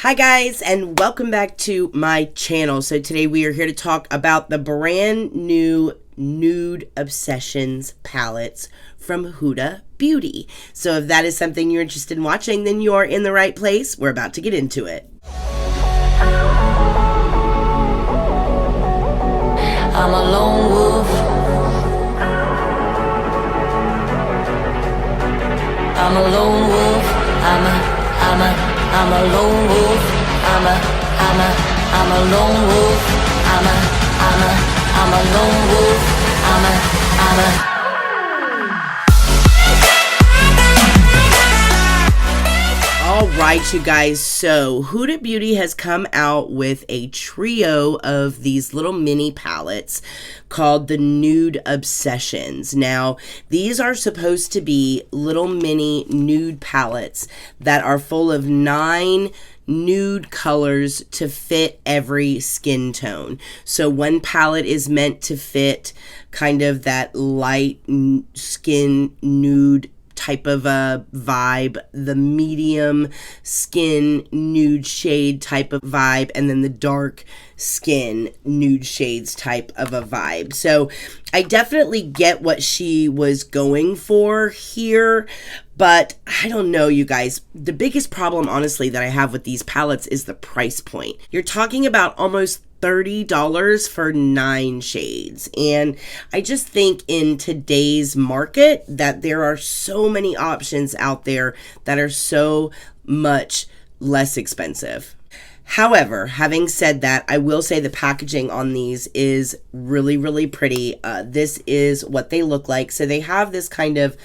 Hi guys, and welcome back to my channel. So today we are here to talk about the brand new Nude Obsessions palettes from Huda Beauty. So if that is something you're interested in watching, then you're in the right place. We're about to get into it. I'm a lone wolf. I'm a lone wolf. I'm a lone wolf. I'm a lone wolf. I'm a lone wolf. Alright you guys, so Huda Beauty has come out with a trio of these little mini palettes called the Nude Obsessions. Now, these are supposed to be little mini nude palettes that are full of 9 nude colors to fit every skin tone. So one palette is meant to fit kind of that light skin nude type of a vibe, the medium skin nude shade type of vibe, and then the dark skin nude shades type of a vibe. So I definitely get what she was going for here, but I don't know, you guys. The biggest problem, honestly, that I have with these palettes is the price point. You're talking about almost $30 for 9 shades. And I just think in today's market that there are so many options out there that are so much less expensive. However, having said that, I will say the packaging on these is really, really pretty. This is what they look like. So they have this kind of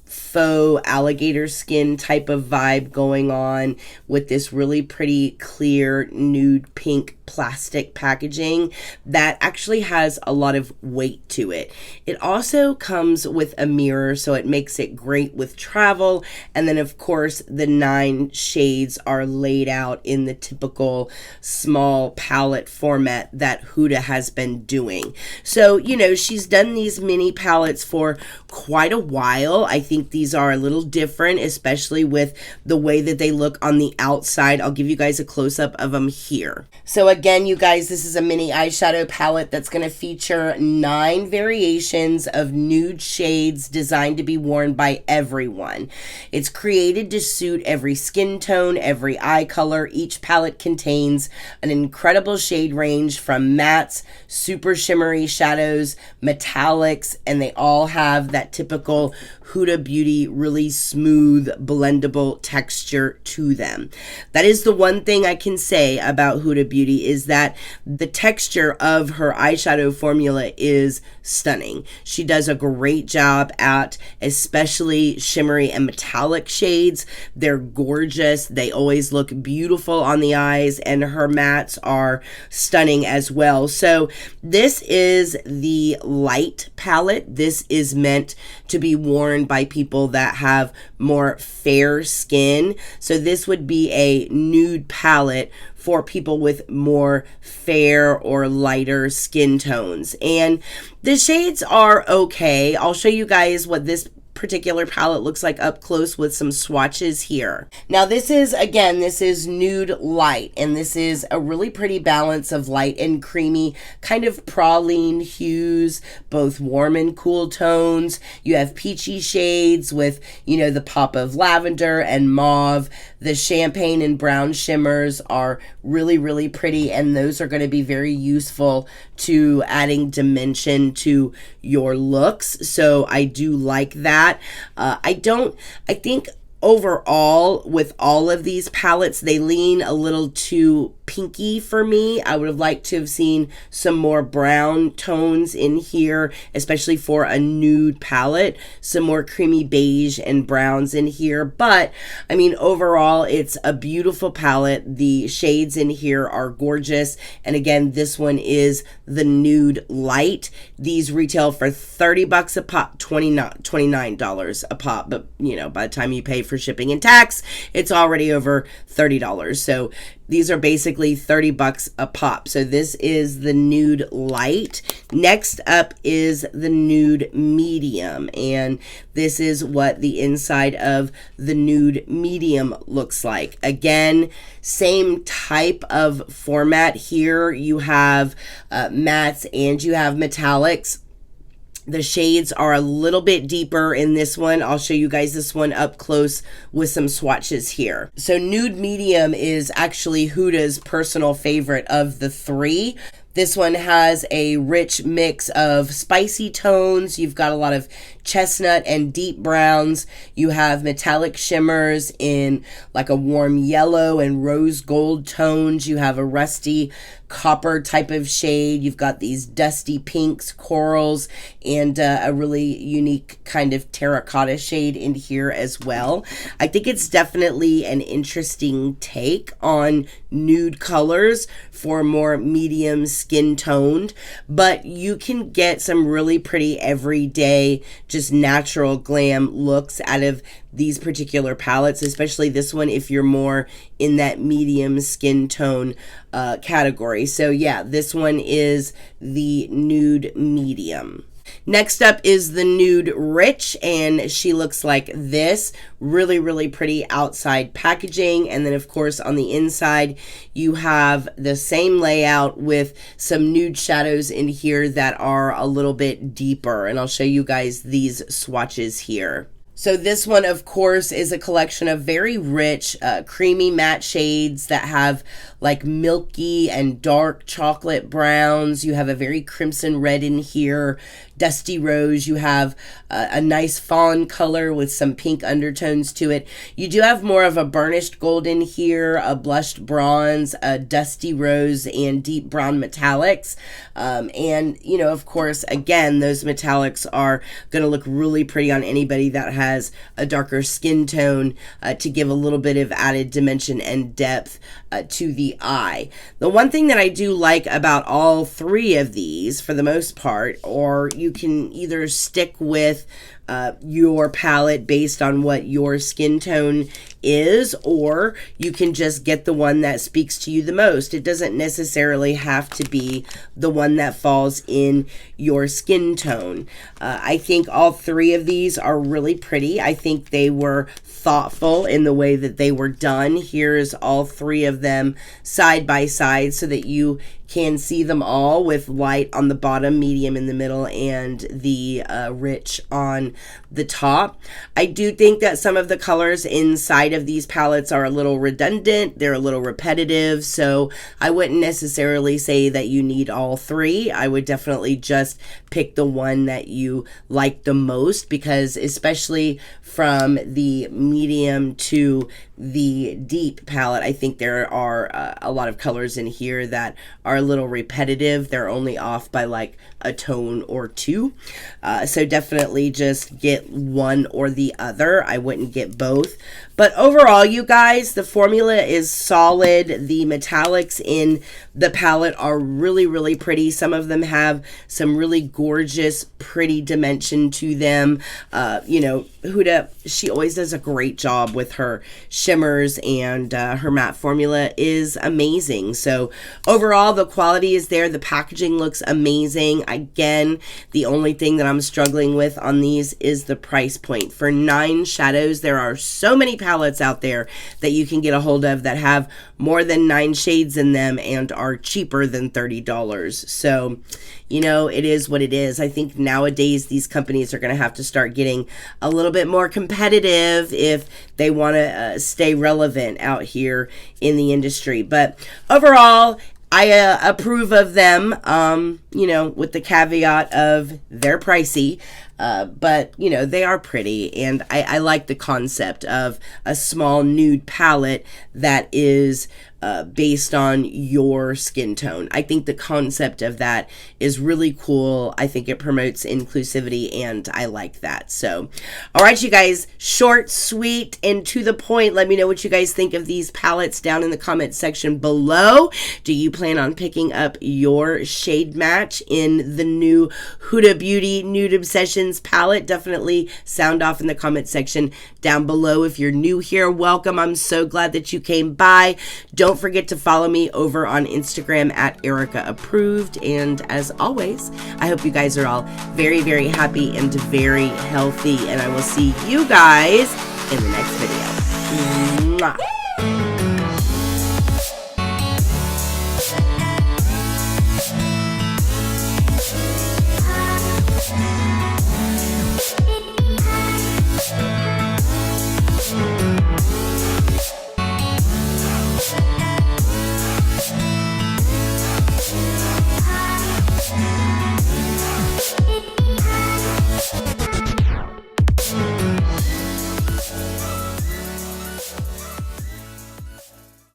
faux alligator skin type of vibe going on with this really pretty clear nude pink plastic packaging that actually has a lot of weight to it. It also comes with a mirror, so it makes it great with travel. And then of course the 9 shades are laid out in the typical small palette format that Huda has been doing. So, you know, she's done these mini palettes for quite a while. I think these are a little different, especially with the way that they look on the outside. I'll give you guys a close-up of them here. So again, you guys, this is a mini eyeshadow palette that's going to feature 9 variations of nude shades designed to be worn by everyone. It's created to suit every skin tone, every eye color. Each palette contains an incredible shade range from mattes, super shimmery shadows, metallics, and they all have that typical Huda Beauty really smooth blendable texture to them. That is the one thing I can say about Huda Beauty, is that the texture of her eyeshadow formula is stunning. She does a great job at especially shimmery and metallic shades. They're gorgeous. They always look beautiful on the eyes, and her mattes are stunning as well. So this is the light palette. This is meant to be worn by people that have more fair skin. So this would be a nude palette for people with more fair or lighter skin tones. And the shades are okay. I'll show you guys what this particular palette looks like up close with some swatches here. Now this is, again, this is nude light, and this is a really pretty balance of light and creamy kind of praline hues, both warm and cool tones. You have peachy shades with, you know, the pop of lavender and mauve. The champagne and brown shimmers are really, really pretty, and those are going to be very useful to adding dimension to your looks. So I do like that. I think overall with all of these palettes, they lean a little too pinky for me. I would have liked to have seen some more brown tones in here, especially for a nude palette, some more creamy beige and browns in here. But I mean, overall, it's a beautiful palette. The shades in here are gorgeous. And again, this one is the nude light. These retail for $30 a pop, $29 a pop. But you know, by the time you pay for shipping and tax, it's already over $30. So these are basically $30 a pop. So this is the Nude Light. Next up is the Nude Medium. And this is what the inside of the Nude Medium looks like. Again, same type of format here. You have mattes and you have metallics. The shades are a little bit deeper in this one. I'll show you guys this one up close with some swatches here. So Nude Medium is actually Huda's personal favorite of the three. This one has a rich mix of spicy tones. You've got a lot of chestnut and deep browns. You have metallic shimmers in like a warm yellow and rose gold tones. You have a rusty copper type of shade. You've got these dusty pinks, corals, and a really unique kind of terracotta shade in here as well. I think it's definitely an interesting take on nude colors for more medium skin toned, but you can get some really pretty everyday, just natural glam looks out of these particular palettes, especially this one if you're more in that medium skin tone category. So yeah, this one is the Nude Medium. Next up is the Nude Rich, and she looks like this. Really, really pretty outside packaging. And then, of course, on the inside, you have the same layout with some nude shadows in here that are a little bit deeper. And I'll show you guys these swatches here. So this one, of course, is a collection of very rich, creamy matte shades that have like milky and dark chocolate browns. You have a very crimson red in here, dusty rose. You have a nice fawn color with some pink undertones to it. You do have more of a burnished gold in here, a blushed bronze, a dusty rose, and deep brown metallics. And, you know, of course, again, those metallics are going to look really pretty on anybody that has a darker skin tone to give a little bit of added dimension and depth to the eye. The one thing that I do like about all three of these, for the most part, or you can either stick with your palette based on what your skin tone is, or you can just get the one that speaks to you the most. It doesn't necessarily have to be the one that falls in your skin tone. I think all three of these are really pretty. I think they were thoughtful in the way that they were done. Here's all three of them side by side so that you can see them all with light on the bottom, medium in the middle, and the rich on the top. I do think that some of the colors inside of these palettes are a little redundant. They're a little repetitive, so I wouldn't necessarily say that you need all three. I would definitely just pick the one that you like the most, because especially from the medium to the deep palette, I think there are a lot of colors in here that are a little repetitive. They're only off by like a tone or two. So definitely just get one or the other. I wouldn't get both. But overall, you guys, the formula is solid. The metallics in the palette are really, really pretty. Some of them have some really gorgeous, pretty dimension to them. You know, Huda, she always does a great job with her shimmers, and her matte formula is amazing. So overall, the quality is there. The packaging looks amazing. Again, the only thing that I'm struggling with on these is the price point. For 9 shadows, there are so many palettes out there that you can get a hold of that have more than 9 shades in them and are cheaper than $30. So, you know, it is what it is. I think nowadays these companies are going to have to start getting a little bit more competitive if they want to stay relevant out here in the industry. But overall, I approve of them, you know, with the caveat of they're pricey. But, you know, they are pretty, and I like the concept of a small nude palette that is based on your skin tone. I think the concept of that is really cool. I think it promotes inclusivity, and I like that. So, all right, you guys, short, sweet, and to the point. Let me know what you guys think of these palettes down in the comment section below. Do you plan on picking up your shade match in the new Huda Beauty Nude Obsessions Obsessions palette, definitely sound off in the comment section down below. If you're new here, welcome. I'm so glad that you came by. Don't forget to follow me over on Instagram at Erica Approved. And as always, I hope you guys are all very, very happy and very healthy. And I will see you guys in the next video. Mwah.